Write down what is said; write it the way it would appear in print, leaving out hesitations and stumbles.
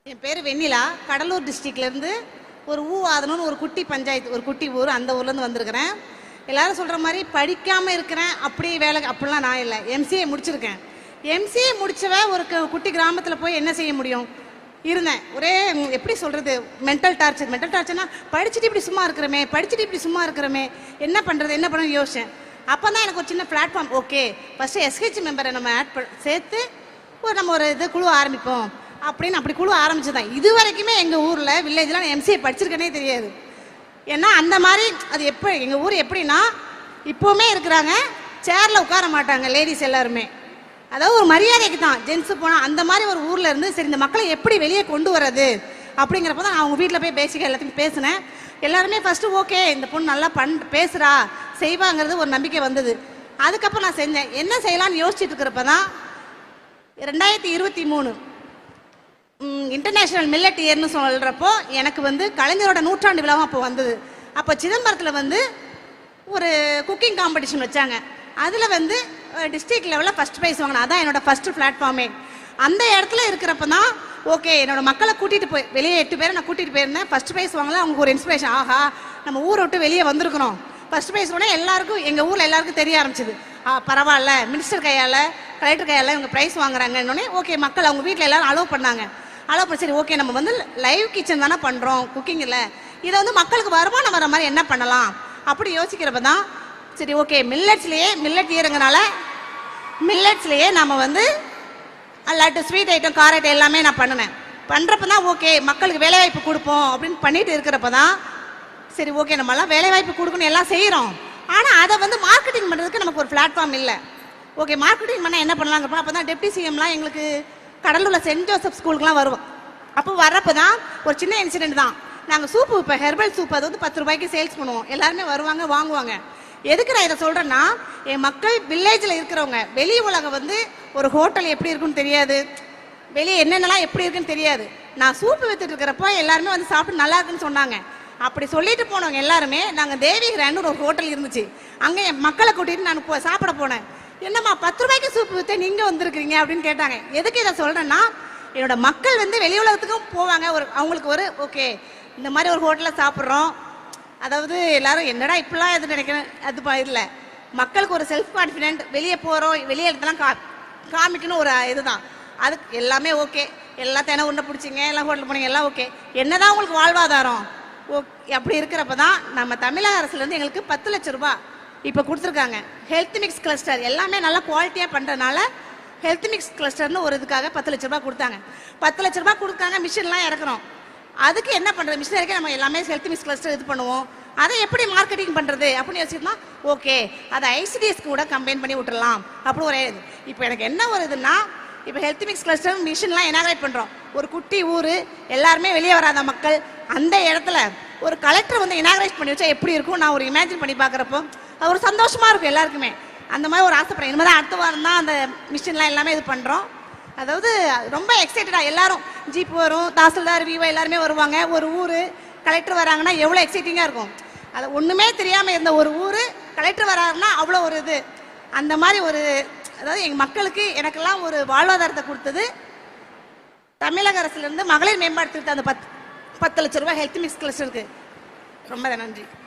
என் பேர் வெண்ணிலா. கடலூர் டிஸ்ட்ரிக்ட்லேருந்து ஒரு ஊவாதனம்னு ஒரு குட்டி பஞ்சாயத்து, ஒரு குட்டி ஊர், அந்த ஊர்லேருந்து வந்திருக்கிறேன். எல்லாரும் சொல்கிற மாதிரி படிக்காமல் இருக்கிறேன் அப்படி வேலை அப்படிலாம் நான் இல்லை. எம்சிஏ முடிச்சிருக்கேன். எம்சிஏ முடித்தவ ஒரு குட்டி கிராமத்தில் போய் என்ன செய்ய முடியும் இருந்தேன். ஒரே எப்படி சொல்கிறது, மென்டல் டார்ச்சர்னா படிச்சுட்டு இப்படி சும்மா இருக்கிறோமே என்ன பண்ணுறது யோசிச்சேன். அப்போ தான் எனக்கு ஒரு சின்ன பிளாட்ஃபார்ம், ஓகே ஃபஸ்ட்டு எஸ்ஹெச் மெம்பரை நம்ம சேர்த்து நம்ம ஒரு இது குழு ஆரம்பிப்போம் அப்படின்னு அப்படி குழு ஆரம்பிச்சுதான். இது வரைக்குமே எங்கள் ஊரில் வில்லேஜில் நான் எம்சிஏ படிச்சிருக்கேனே தெரியாது. ஏன்னா அந்த மாதிரி அது எங்கள் ஊர் எப்படின்னா இப்போவுமே இருக்கிறாங்க, சேரில் உட்கார மாட்டாங்க லேடிஸ் எல்லாருமே. அதாவது ஒரு மரியாதைக்கு தான் ஜென்ஸு போனால் அந்த மாதிரி ஒரு ஊரில் இருந்து சரி இந்த மக்களை எப்படி வெளியே கொண்டு வர்றது அப்படிங்கிறப்ப தான் நான் அவங்க வீட்டில் போய் பேசிக்க எல்லாத்தையும் பேசினேன். எல்லாருமே ஃபஸ்ட்டு ஓகே இந்த பொண்ணு நல்லா பேசுகிறா செய்வாங்கிறது ஒரு நம்பிக்கை வந்தது. அதுக்கப்புறம் நான் செஞ்சேன். என்ன செய்யலான்னு யோசிச்சுட்டு இருக்கிறப்ப தான் 2023 இன்டர்நேஷ்னல் மில்லட் இயர்னு சொல்கிறப்போ எனக்கு கலைஞரோட 100ஆண்டு விழாவும் அப்போ வந்தது. அப்போ சிதம்பரத்தில் ஒரு குக்கிங் காம்படிஷன் வச்சாங்க. அதில் டிஸ்ட்ரிக்ட் லெவலில் ஃபஸ்ட் ப்ரைஸ் வாங்கினேன். அதான் என்னோட ஃபஸ்ட்டு பிளாட்ஃபார்மே. அந்த இடத்துல இருக்கிறப்ப தான் ஓகே என்னோட மக்களை கூட்டிகிட்டு போய் வெளியே 8 பேரை நான் கூட்டிகிட்டு போயிருந்தேன். ஃபஸ்ட் ப்ரைஸ் வாங்கலாம். அவங்களுக்கு ஒரு இன்ஸ்பிரேஷன், ஆஹா நம்ம ஊரை விட்டு வெளியே வந்திருக்கணும். ஃபஸ்ட் ப்ரைஸ் உடனே எல்லாருக்கும் எங்கள் ஊரில் எல்லாருக்கும் தெரிய ஆரம்பிச்சிது. பரவாயில்ல மினிஸ்டர் கையால் கலெக்டர் கையால் இவங்க ப்ரைஸ் வாங்குறாங்கன்னொடனே ஓகே மக்கள் அவங்க வீட்டில் எல்லோரும் அலோவ் பண்ணாங்க. சரி ஓகே நம்ம லைவ் கிச்சன் தானே பண்ணுறோம் குக்கிங்கில், இதை மக்களுக்கு வருமானம் வர மாதிரி என்ன பண்ணலாம் அப்படி யோசிக்கிறப்ப தான் சரி ஓகே மில்லட் இயருங்கனால மில்லட்ஸ்லேயே நம்ம லட்டு ஸ்வீட் ஐட்டம் கார ஐட்டம் எல்லாமே நான் பண்ணினேன். பண்ணுறப்ப தான் ஓகே மக்களுக்கு வேலைவாய்ப்பு கொடுப்போம் அப்படின்னு பண்ணிட்டு இருக்கிறப்ப தான் சரி ஓகே நம்மளாம் வேலைவாய்ப்பு கொடுக்கணும் எல்லாம் செய்கிறோம். ஆனால் அதை மார்க்கெட்டிங் பண்ணுறதுக்கு நமக்கு ஒரு பிளாட்ஃபார்ம் இல்லை. ஓகே மார்க்கெட்டிங் பண்ணால் என்ன பண்ணலாங்கிறப்ப அப்போ தான் டெப்டி சிஎம்லாம் எங்களுக்கு கடலூரில் சென்ட் ஜோசப் ஸ்கூலுக்குலாம் வருவோம். அப்போ வர்றப்போ தான் ஒரு சின்ன இன்சிடென்ட் தான். நாங்கள் சூப்பு இப்போ ஹெர்பல் சூப் அது 10 ரூபாய்க்கு சேல்ஸ் பண்ணுவோம். எல்லாருமே வருவாங்க வாங்குவாங்க. எதுக்கு நான் இதை சொல்கிறேன்னா என் மக்கள் வில்லேஜில் இருக்கிறவங்க வெளி உலகம் ஒரு ஹோட்டல் எப்படி இருக்குன்னு தெரியாது, வெளியே என்னென்னலாம் எப்படி இருக்குன்னு தெரியாது. நான் சூப்பு வித்துட்டு இருக்கிறப்போ எல்லாருமே சாப்பிட்டு நல்லா இருக்குன்னு சொன்னாங்க. அப்படி சொல்லிட்டு போனவங்க எல்லாருமே நாங்கள் தேவி கிராண்ட் ஒரு ஹோட்டல் இருந்துச்சு, அங்கே என் மக்களை கூட்டிகிட்டு நான் சாப்பிட போனேன். என்னம்மா 10 ரூபாய்க்கு சூப்பு விற்று நீங்கள் வந்திருக்கிறீங்க அப்படின்னு கேட்டாங்க. எதுக்கு இதை சொல்கிறேன்னா என்னோட மக்கள் வெளி உலகத்துக்கும் போவாங்க. அவங்களுக்கு ஓகே இந்த மாதிரி ஒரு ஹோட்டலில் சாப்பிட்றோம், அதாவது எல்லாரும் என்னடா இப்படிலாம் எது நினைக்கிறேன் அது இல்லை. மக்களுக்கு ஒரு செல்ஃப் கான்ஃபிடென்ட், வெளியே போகிறோம் வெளியே இடத்துலாம் காமிக்கணும் ஒரு இதுதான். அதுக்கு எல்லாமே ஓகே, எல்லாத்தையும் உண்டை பிடிச்சிங்க எல்லாம் ஹோட்டல் போனீங்க எல்லாம் ஓகே. என்னதான் உங்களுக்கு வாழ்வாதாரம் ஓகே அப்படி இருக்கிறப்ப தான் நம்ம தமிழக அரசுலேருந்து எங்களுக்கு 10 லட்ச ரூபா இப்போ கொடுத்துருக்காங்க. ஹெல்த் மிக்ஸ் கிளஸ்டர் எல்லாமே நல்லா குவாலிட்டியாக பண்ணுறதுனால ஹெல்த் மிக்ஸ் கிளஸ்டர்னு ஒரு இதுக்காக 10 லட்ச ரூபா கொடுத்தாங்க. 10 லட்ச ரூபா கொடுத்தாங்க. மிஷின்லாம் இறக்குறோம். அதுக்கு என்ன பண்ணுறது, மிஷின் இறக்க நம்ம எல்லாமே ஹெல்த் மிக்ஸ் கிளஸ்டர் இது பண்ணுவோம். அதை எப்படி மார்க்கெட்டிங் பண்ணுறது அப்படின்னு யோசிச்சுனா ஓகே அதை ஐசிடிஎஸ்க்கு கூட கம்பைன் பண்ணி விட்டுடலாம் அப்படி ஒரு இது. இப்போ எனக்கு என்ன ஒரு இதுன்னா இப்போ ஹெல்த் மிக்ஸ் கிளஸ்டர் மிஷின்லாம் இனாகிரேட் பண்ணுறோம். ஒரு குட்டி ஊர் எல்லாருமே வெளியே வராத மக்கள் அந்த இடத்துல ஒரு கலெக்டர் இனாகிரேட் பண்ணி வச்சா எப்படி இருக்கும் நான் ஒரு இமேஜின் பண்ணி பார்க்குறப்போ அது ஒரு சந்தோஷமாக இருக்கும் எல்லாருக்குமே. அந்த மாதிரி ஒரு ஆசைப்படுறேன். இந்த மாதிரி அடுத்த வாரம் தான் அந்த மிஷின்லாம் எல்லாமே இது பண்ணுறோம். அதாவது ரொம்ப எக்ஸைட்டடாக எல்லாரும் ஜீப் வரும், தாசில்தார் விவோ எல்லாருமே வருவாங்க. ஒரு ஊர் கலெக்டர் வராங்கன்னா எவ்வளோ எக்ஸைட்டிங்காக இருக்கும். அது ஒன்றுமே தெரியாமல் இருந்த ஒரு ஊர் கலெக்டர் வராருன்னா அவ்வளோ ஒரு இது. அந்த மாதிரி ஒரு அதாவது எங்கள் மக்களுக்கு எனக்கெல்லாம் ஒரு வாழ்வாதாரத்தை கொடுத்தது தமிழக அரசுலேருந்து மகளிர் மேம்பாட்டு திட்டம். அந்த 10 லட்ச ரூபாய் ஹெல்த் மிக்ஸ் கிளஸ்டருக்கு ரொம்ப நன்றி.